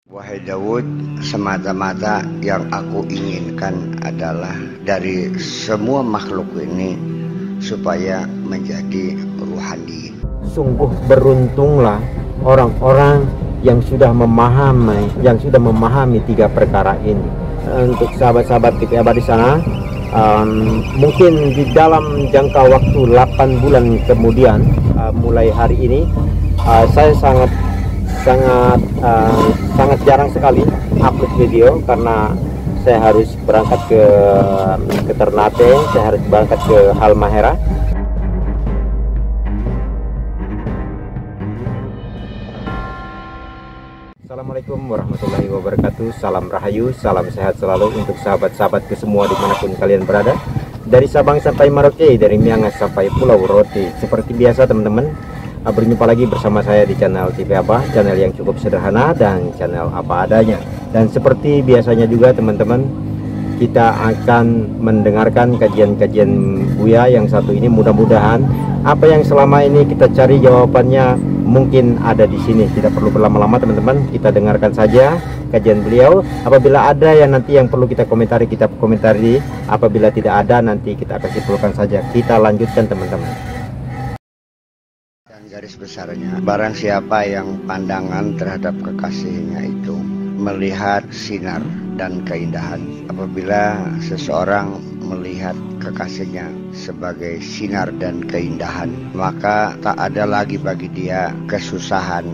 Wahai Daud, semata-mata yang aku inginkan adalah dari semua makhluk ini supaya menjadi ruhani. Sungguh beruntunglah orang-orang yang sudah memahami tiga perkara ini. Untuk sahabat-sahabat TPA di sana, mungkin di dalam jangka waktu 8 bulan kemudian, mulai hari ini, saya sangat jarang sekali upload video karena saya harus berangkat ke Ternate, saya harus berangkat ke Halmahera. Assalamualaikum warahmatullahi wabarakatuh. Salam rahayu, salam sehat selalu untuk sahabat-sahabatku semua dimanapun kalian berada, dari Sabang sampai Merauke, dari Miangas sampai Pulau Rote. Seperti biasa teman-teman, berjumpa lagi bersama saya di channel TV Abah, channel yang cukup sederhana dan channel apa adanya. Dan seperti biasanya juga teman-teman, kita akan mendengarkan kajian-kajian Buya yang satu ini. Mudah-mudahan apa yang selama ini kita cari jawabannya mungkin ada di sini. Tidak perlu berlama-lama teman-teman, kita dengarkan saja kajian beliau. Apabila ada yang nanti yang perlu kita komentari, kita komentari. Apabila tidak ada, nanti kita akan simpulkan saja. Kita lanjutkan teman-teman. Garis besarnya, barang siapa yang pandangan terhadap kekasihnya itu melihat sinar dan keindahan. Apabila seseorang melihat kekasihnya sebagai sinar dan keindahan, maka tak ada lagi bagi dia kesusahan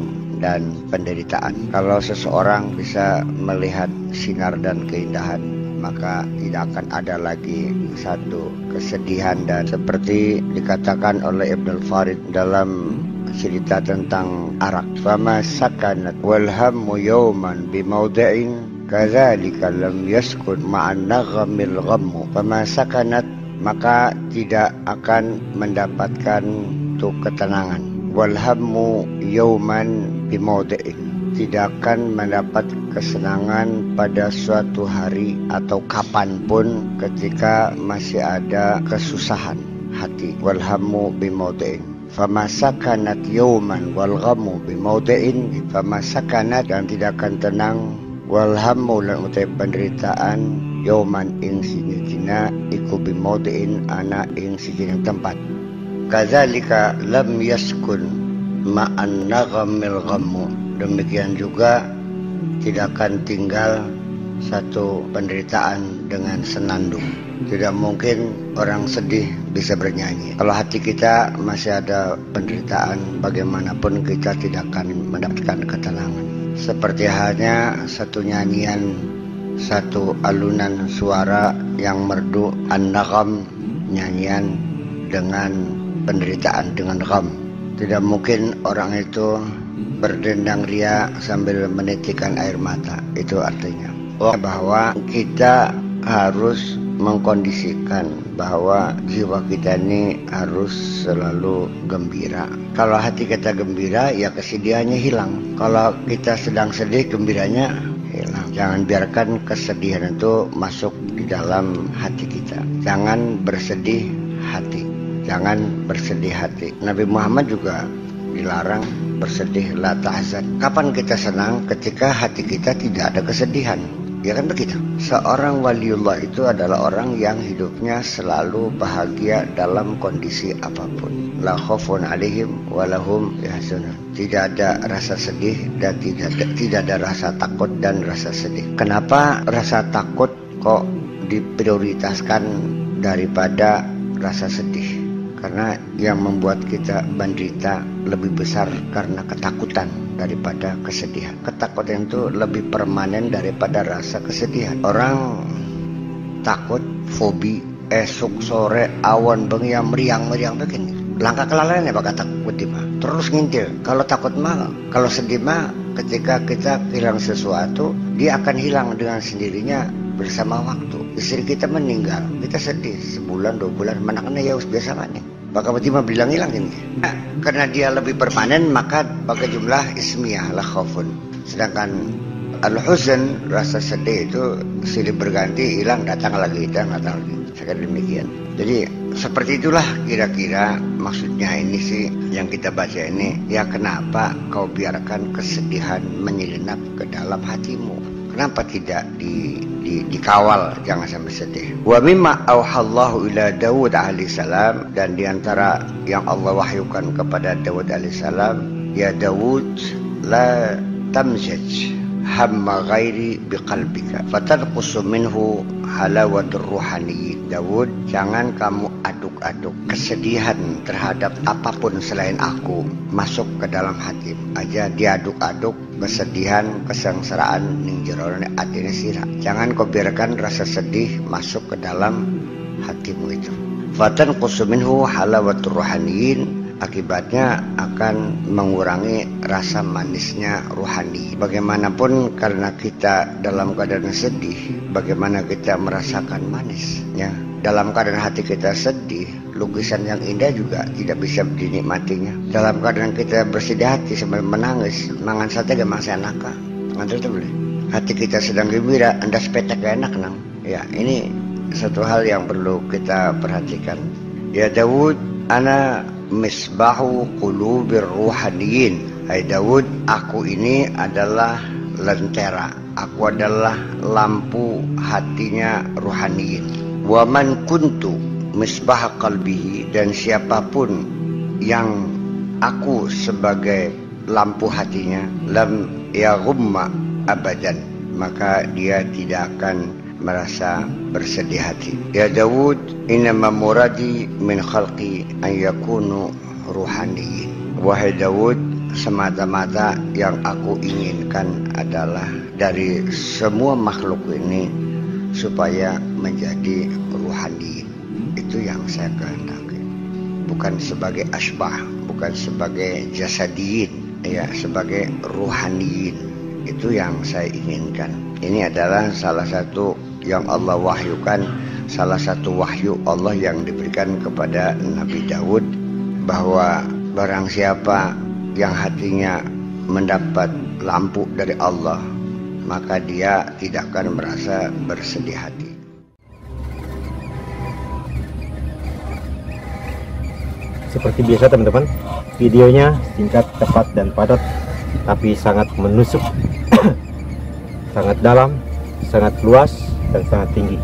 dan penderitaan. Kalau seseorang bisa melihat sinar dan keindahan, maka tidak akan ada lagi satu kesedihan. Dan seperti dikatakan oleh Ibn al-Farid dalam cerita tentang arak, fama sakanat wal hammu yawman bimawda'in kadzalika lam yaskun ma'an naghamil ghammu. Fama sakanat, maka tidak akan mendapatkan tuh ketenangan. Wal hammu yawman bimawda'in, tidak akan mendapat kesenangan pada suatu hari atau kapanpun ketika masih ada kesusahan hati. Wal hammu bimawda'in, fama sakanat yawman wal ghammu bimawda'in, fama sakanat, dan tidak akan tenang, wal hammu lan utai penderitaan, yawman ing sijina iku bimawda'in ana ing sijina tempat. Kadzalika lam yaskun ma'an naghamil ghammu, demikian juga tidak akan tinggal satu penderitaan dengan senandung. Tidak mungkin orang sedih bisa bernyanyi. Kalau hati kita masih ada penderitaan, bagaimanapun kita tidak akan mendapatkan ketenangan. Seperti halnya satu nyanyian, satu alunan suara yang merdu, an-nagham, nyanyian dengan penderitaan, dengan gham. Tidak mungkin orang itu berdendang ria sambil menitikkan air mata. Itu artinya bahwa kita harus mengkondisikan bahwa jiwa kita ini harus selalu gembira. Kalau hati kita gembira, ya kesedihannya hilang. Kalau kita sedang sedih, gembiranya hilang. Jangan biarkan kesedihan itu masuk di dalam hati kita. Jangan bersedih hati. Jangan bersedih hati. Nabi Muhammad juga dilarang bersedih, la tahzan. Kapan kita senang? Ketika hati kita tidak ada kesedihan. Ya kan begitu. Seorang waliullah itu adalah orang yang hidupnya selalu bahagia dalam kondisi apapun. La khaufun alaihim walahum yahzanun. Tidak ada rasa sedih dan tidak ada rasa takut dan rasa sedih. Kenapa rasa takut kok diprioritaskan daripada rasa sedih? Karena yang membuat kita menderita lebih besar karena ketakutan daripada kesedihan. Ketakutan itu lebih permanen daripada rasa kesedihan. Orang takut, fobi, esok sore awan bengi yang meriang-meriang begini. Langkah kelalaian ya bakal takut mah. Terus ngintil. Kalau takut mah, kalau sedih mah, ketika kita hilang sesuatu, dia akan hilang dengan sendirinya bersama waktu. Istri kita meninggal, kita sedih sebulan 2 bulan, mana ya biasa mana. Bakal tiba bilang hilang ini. Nah, karena dia lebih permanen, maka pakai jumlah ismiyah la khaufun. Sedangkan Al-huzn, rasa sedih itu silih berganti, hilang datang lagi, seperti demikian. Jadi seperti itulah kira-kira maksudnya ini sih yang kita baca ini. Ya, kenapa kau biarkan kesedihan menyelinap ke dalam hatimu? Kenapa tidak dikawal, jangan sampai sedih. Wa mimma auhallahu ila Daud alaihissalam, dan diantara yang Allah wahyukan kepada Daud alaihissalam, ya Daud, la tamzaj hamma ghairi biqalbika fatanqusu minhu halawatur ruhani. Daud, jangan kamu aduk-aduk kesedihan terhadap apapun selain aku masuk ke dalam hati aja, diaduk-aduk kesedihan, kesengsaraan ning jero atine sira. Jangan kau biarkan rasa sedih masuk ke dalam hatimu itu. Fatanqusu minhu halawatur ruhaniyin, akibatnya akan mengurangi rasa manisnya ruhani. Bagaimanapun karena kita dalam keadaan sedih, bagaimana kita merasakan manisnya. Dalam keadaan hati kita sedih, lukisan yang indah juga tidak bisa dinikmatinya. Dalam keadaan kita bersedih hati sambil menangis, mangan sate gak mangsa naka. Ngantar itu boleh. Hati kita sedang gembira, anda sepetak gak enak nang. Ya, ini satu hal yang perlu kita perhatikan. Ya Daud, ana misbahu qulubir ruhaniyin. Hai Daud, aku ini adalah lentera, aku adalah lampu hatinya ruhaniyin. Wa man kuntu misbah qalbihi, dan siapapun yang aku sebagai lampu hatinya, lam yaghumma abadan, maka dia tidak akan merasa bersedih hati. Ya Daud, innama muradi min khalqi an yakunu ruhaniyin. Wahai Daud, semata-mata yang aku inginkan adalah dari semua makhluk ini supaya menjadi ruhani. Itu yang saya kehendaki, bukan sebagai asbah, bukan sebagai jasadiyin, ya, sebagai ruhaniyin. Itu yang saya inginkan. Ini adalah salah satu yang Allah wahyukan, salah satu wahyu Allah yang diberikan kepada Nabi Daud, bahwa barang siapa yang hatinya mendapat lampu dari Allah, maka dia tidak akan merasa bersedih hati. Seperti biasa teman-teman, videonya singkat, cepat, dan padat, tapi sangat menusuk, sangat dalam, sangat luas, dan sangat tinggi.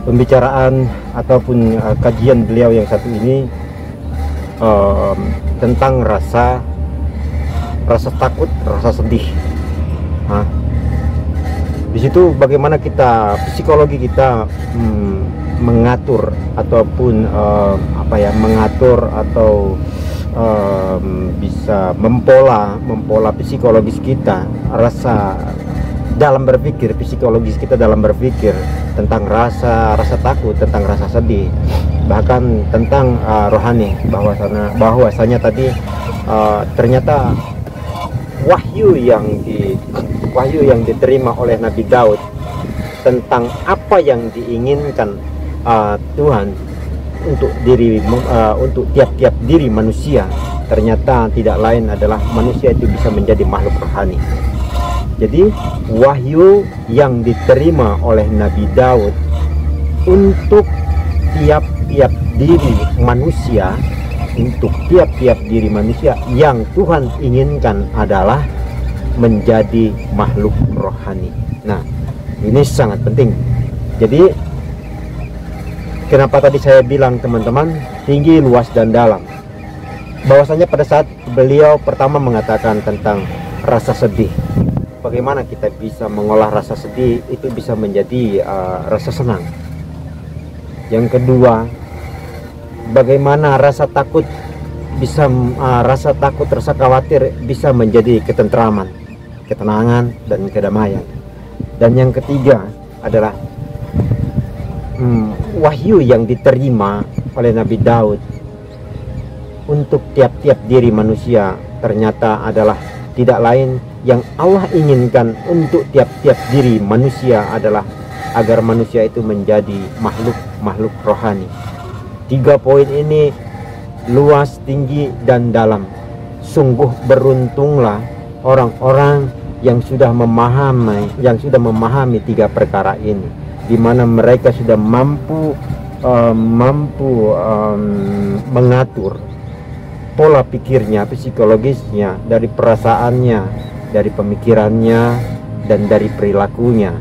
Pembicaraan ataupun kajian beliau yang satu ini tentang rasa takut, rasa sedih. Di situ bagaimana kita, psikologi kita mengatur ataupun mengatur atau bisa mempola psikologis kita, rasa dalam berpikir, psikologis kita dalam berpikir tentang rasa takut, tentang rasa sedih, bahkan tentang rohani, bahwasanya tadi ternyata wahyu yang diterima oleh Nabi Daud tentang apa yang diinginkan Tuhan untuk tiap-tiap diri manusia, ternyata tidak lain adalah manusia itu bisa menjadi makhluk rohani. Jadi wahyu yang diterima oleh Nabi Daud untuk tiap-tiap diri manusia, yang Tuhan inginkan adalah menjadi makhluk rohani. Nah, ini sangat penting. Jadi kenapa tadi saya bilang teman-teman, tinggi, luas, dan dalam, bahwasanya pada saat beliau pertama mengatakan tentang rasa sedih, bagaimana kita bisa mengolah rasa sedih itu bisa menjadi rasa senang. Yang kedua, bagaimana rasa takut rasa khawatir bisa menjadi ketentraman, ketenangan, dan kedamaian. Dan yang ketiga adalah wahyu yang diterima oleh Nabi Daud untuk tiap-tiap diri manusia ternyata adalah tidak lain, yang Allah inginkan untuk tiap-tiap diri manusia adalah agar manusia itu menjadi makhluk rohani. 3 poin ini luas, tinggi, dan dalam. Sungguh beruntunglah orang-orang yang sudah memahami tiga perkara ini, di mana mereka sudah mampu mengatur pola pikirnya, psikologisnya, dari perasaannya, dari pemikirannya, dan dari perilakunya.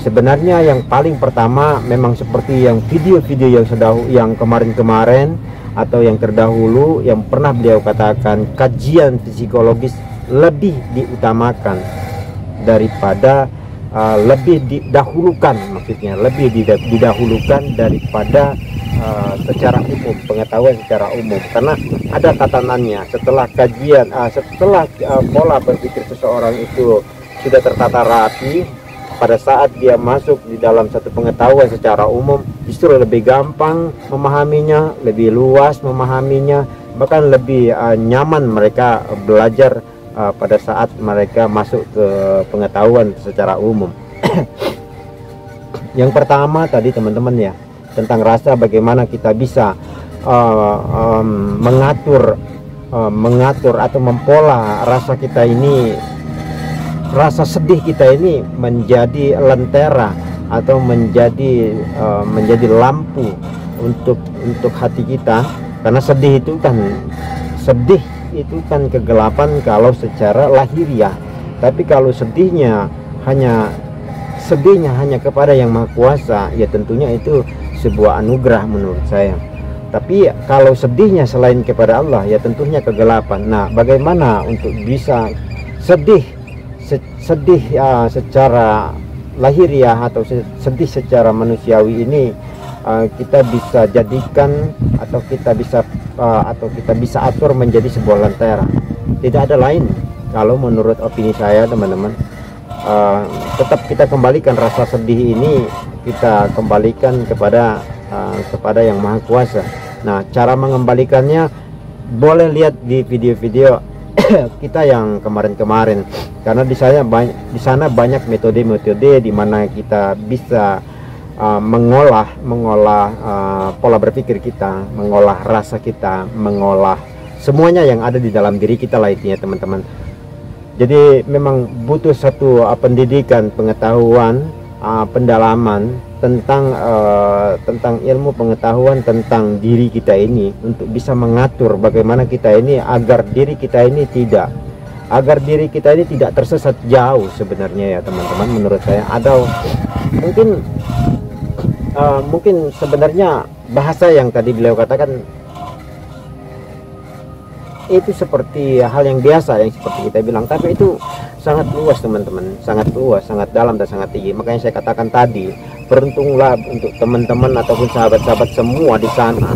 Sebenarnya yang paling pertama memang seperti yang video-video yang kemarin-kemarin atau yang terdahulu yang pernah beliau katakan, kajian psikologis lebih diutamakan daripada lebih didahulukan, maksudnya lebih didahulukan daripada secara umum, pengetahuan secara umum, karena ada tatanannya. Setelah kajian, setelah pola berpikir seseorang itu sudah tertata rapi, pada saat dia masuk di dalam satu pengetahuan secara umum, justru lebih gampang memahaminya, lebih luas memahaminya, bahkan lebih nyaman mereka belajar pada saat mereka masuk ke pengetahuan secara umum. Yang pertama tadi teman-teman ya, tentang rasa, bagaimana kita bisa mengatur atau mempola rasa kita ini, rasa sedih kita ini menjadi lentera atau menjadi lampu untuk hati kita. Karena sedih itu kan kegelapan kalau secara lahiriah, tapi kalau sedihnya hanya kepada Yang Maha Kuasa, ya tentunya itu sebuah anugerah menurut saya. Tapi kalau sedihnya selain kepada Allah, ya tentunya kegelapan. Nah, bagaimana untuk bisa sedih secara lahiriah atau sedih secara manusiawi ini kita bisa jadikan atau kita bisa atur menjadi sebuah lentera. Tidak ada lain kalau menurut opini saya teman-teman. Tetap kita kembalikan rasa sedih ini, kita kembalikan kepada Yang Maha Kuasa. Nah, cara mengembalikannya boleh lihat di video-video kita yang kemarin-kemarin, karena di sana banyak metode-metode di mana kita bisa mengolah pola berpikir kita, mengolah rasa kita, mengolah semuanya yang ada di dalam diri kita lah intinya teman-teman. Jadi memang butuh satu pendidikan, pengetahuan, pendalaman tentang ilmu pengetahuan tentang diri kita ini, untuk bisa mengatur bagaimana kita ini agar diri kita ini tidak tersesat jauh sebenarnya ya teman-teman, menurut saya. Atau mungkin sebenarnya bahasa yang tadi beliau katakan itu seperti hal yang biasa yang seperti kita bilang, tapi itu sangat luas teman-teman, sangat luas, sangat dalam dan sangat tinggi. Makanya saya katakan tadi, beruntunglah untuk teman-teman ataupun sahabat-sahabat semua di sana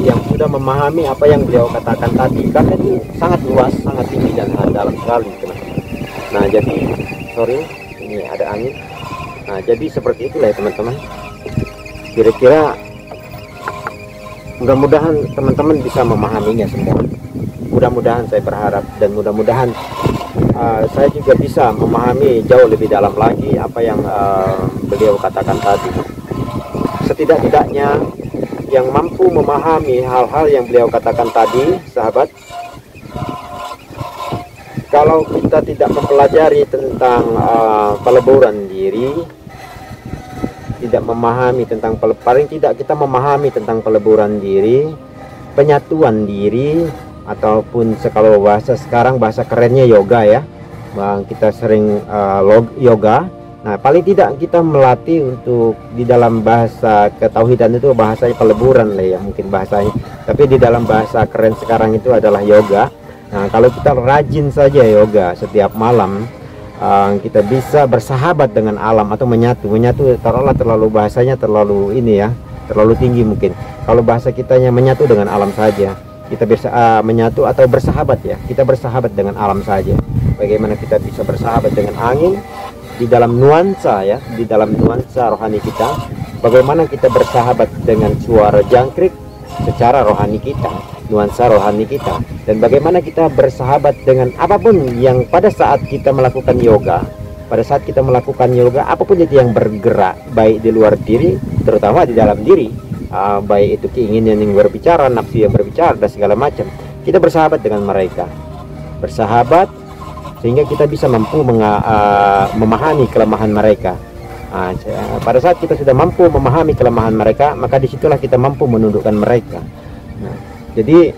yang sudah memahami apa yang beliau katakan tadi, karena itu sangat luas, sangat tinggi dan sangat dalam sekali teman-teman. Nah, jadi sorry, ini ada angin. Nah, jadi seperti itulah ya teman-teman. Kira-kira mudah-mudahan teman-teman bisa memahaminya semua. Mudah-mudahan saya berharap, dan mudah-mudahan saya juga bisa memahami jauh lebih dalam lagi apa yang beliau katakan tadi. Setidak-tidaknya yang mampu memahami hal-hal yang beliau katakan tadi, sahabat, kalau kita tidak mempelajari tentang peleburan diri, tidak memahami tentang paling tidak kita memahami tentang peleburan diri, penyatuan diri, ataupun kalau bahasa sekarang, bahasa kerennya yoga ya bang, kita sering yoga. Nah, paling tidak kita melatih untuk di dalam bahasa ketauhidan itu bahasanya peleburan lah ya mungkin bahasanya, tapi di dalam bahasa keren sekarang itu adalah yoga. Nah, kalau kita rajin saja yoga setiap malam, kita bisa bersahabat dengan alam atau menyatu terlalu bahasanya terlalu ini ya, terlalu tinggi mungkin. Kalau bahasa kitanya menyatu dengan alam saja, kita bisa menyatu atau bersahabat ya, kita bersahabat dengan alam saja. Bagaimana kita bisa bersahabat dengan angin di dalam nuansa ya, di dalam nuansa rohani kita. Bagaimana kita bersahabat dengan suara jangkrik secara rohani kita, nuansa rohani kita. Dan bagaimana kita bersahabat dengan apapun yang pada saat kita melakukan yoga, apapun itu yang bergerak, baik di luar diri terutama di dalam diri, baik itu keinginan yang berbicara, nafsu yang berbicara dan segala macam. Kita bersahabat dengan mereka, bersahabat sehingga kita bisa mampu memahami kelemahan mereka. Pada saat kita sudah mampu memahami kelemahan mereka, maka disitulah kita mampu menundukkan mereka. Jadi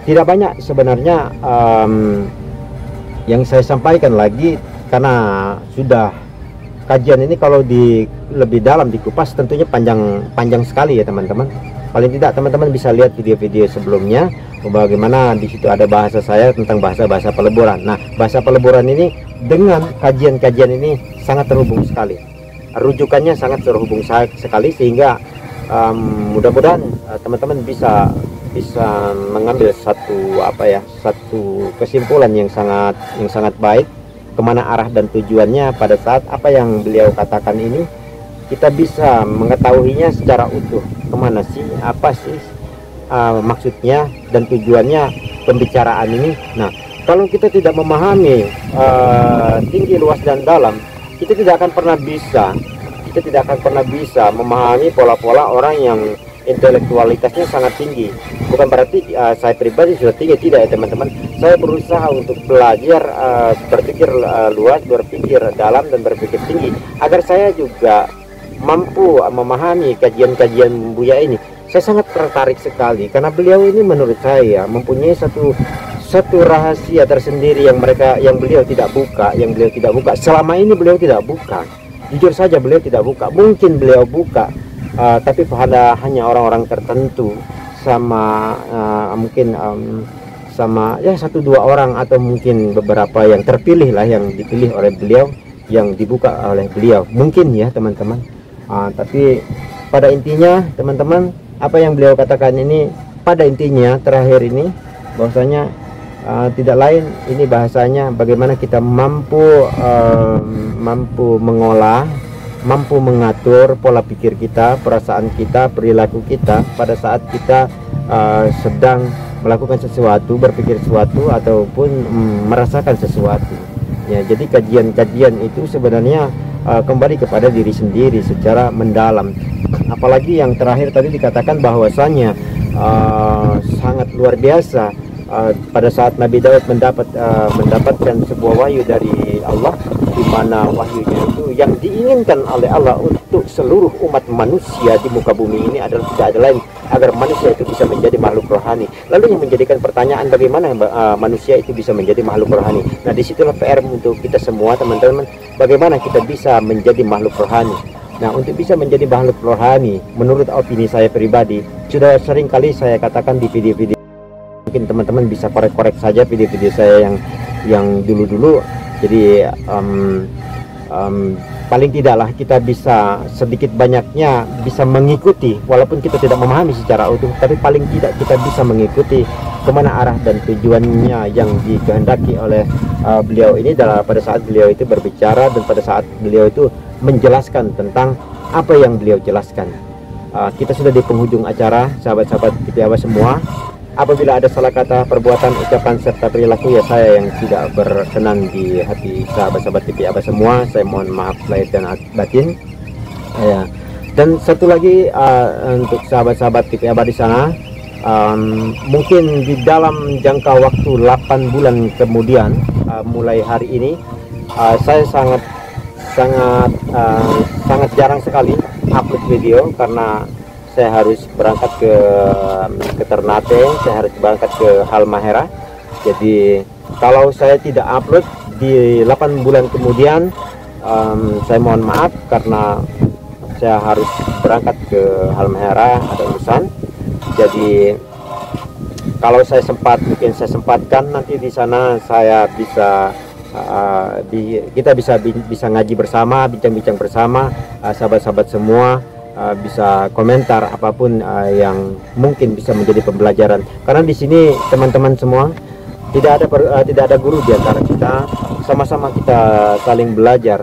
tidak banyak sebenarnya yang saya sampaikan lagi, karena sudah kajian ini kalau lebih dalam dikupas tentunya panjang sekali ya teman-teman. Paling tidak teman-teman bisa lihat video-video sebelumnya, bagaimana di situ ada bahasa saya tentang bahasa peleburan. Nah, bahasa peleburan ini dengan kajian-kajian ini sangat terhubung sekali. Rujukannya sangat terhubung sekali, sehingga mudah-mudahan teman-teman bisa mengambil satu kesimpulan yang sangat baik, kemana arah dan tujuannya pada saat apa yang beliau katakan ini kita bisa mengetahuinya secara utuh, kemana sih, apa sih maksudnya dan tujuannya pembicaraan ini. Nah, kalau kita tidak memahami tinggi, luas dan dalam, kita tidak akan pernah bisa memahami pola-pola orang yang intelektualitasnya sangat tinggi. Bukan berarti saya pribadi sudah tinggi, tidak ya teman-teman. Saya berusaha untuk belajar berpikir luas, berpikir dalam dan berpikir tinggi, agar saya juga mampu memahami kajian-kajian Buya ini. Saya sangat tertarik sekali karena beliau ini menurut saya mempunyai satu rahasia tersendiri yang beliau tidak buka, selama ini beliau tidak buka. Jujur saja beliau tidak buka. Mungkin beliau buka, tapi hanya orang-orang tertentu, sama mungkin sama ya 1-2 orang, atau mungkin beberapa yang terpilih lah, yang dipilih oleh beliau, yang dibuka oleh beliau, mungkin ya teman-teman. Tapi pada intinya teman-teman, apa yang beliau katakan ini pada intinya terakhir ini bahwasanya tidak lain, ini bahasanya bagaimana kita mampu mengolah, mampu mengatur pola pikir kita, perasaan kita, perilaku kita pada saat kita sedang melakukan sesuatu, berpikir sesuatu, ataupun merasakan sesuatu. Ya, jadi kajian-kajian itu sebenarnya kembali kepada diri sendiri secara mendalam. Apalagi yang terakhir tadi dikatakan bahwasanya sangat luar biasa pada saat Nabi Daud mendapatkan sebuah wahyu dari Allah, di mana wahyunya itu yang diinginkan oleh Allah untuk seluruh umat manusia di muka bumi ini adalah tidak ada lain agar manusia itu bisa menjadi makhluk rohani. Lalu yang menjadikan pertanyaan, bagaimana manusia itu bisa menjadi makhluk rohani? Nah, disitulah PR untuk kita semua teman-teman, bagaimana kita bisa menjadi makhluk rohani. Nah, untuk bisa menjadi makhluk rohani, menurut opini saya pribadi, sudah sering kali saya katakan di video-video, mungkin teman-teman bisa korek-korek saja video-video saya yang dulu-dulu. Jadi paling tidaklah kita bisa sedikit banyaknya bisa mengikuti, walaupun kita tidak memahami secara utuh, tapi paling tidak kita bisa mengikuti kemana arah dan tujuannya yang dikehendaki oleh beliau ini pada saat beliau itu berbicara, dan pada saat beliau itu menjelaskan tentang apa yang beliau jelaskan. Kita sudah di penghujung acara, sahabat-sahabat TV Abah semua. Apabila ada salah kata, perbuatan, ucapan, serta perilaku ya saya yang tidak berkenan di hati sahabat-sahabat TV Abah semua, saya mohon maaf lahir dan batin. Dan satu lagi untuk sahabat-sahabat TV Abah di sana, mungkin di dalam jangka waktu 8 bulan kemudian, mulai hari ini, saya sangat jarang sekali upload video karena saya harus berangkat ke Ternate, saya harus berangkat ke Halmahera. Jadi kalau saya tidak upload di 8 bulan kemudian, saya mohon maaf karena saya harus berangkat ke Halmahera, ada urusan. Jadi kalau saya mungkin saya sempatkan nanti di sana saya bisa kita bisa ngaji bersama, bincang-bincang bersama, sahabat-sahabat semua. Bisa komentar apapun yang mungkin bisa menjadi pembelajaran, karena di sini teman-teman semua tidak ada guru di antara kita, sama-sama kita saling belajar,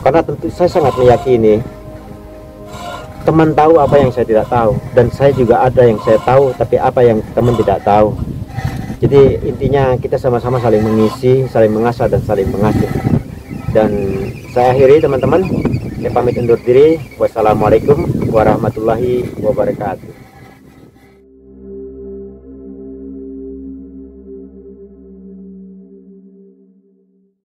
karena tentu saya sangat meyakini teman tahu apa yang saya tidak tahu, dan saya juga ada yang saya tahu tapi apa yang teman tidak tahu. Jadi intinya kita sama-sama saling mengisi, saling mengasah dan saling mengasih. Dan saya akhiri teman-teman, saya pamit undur diri. Wassalamualaikum warahmatullahi wabarakatuh.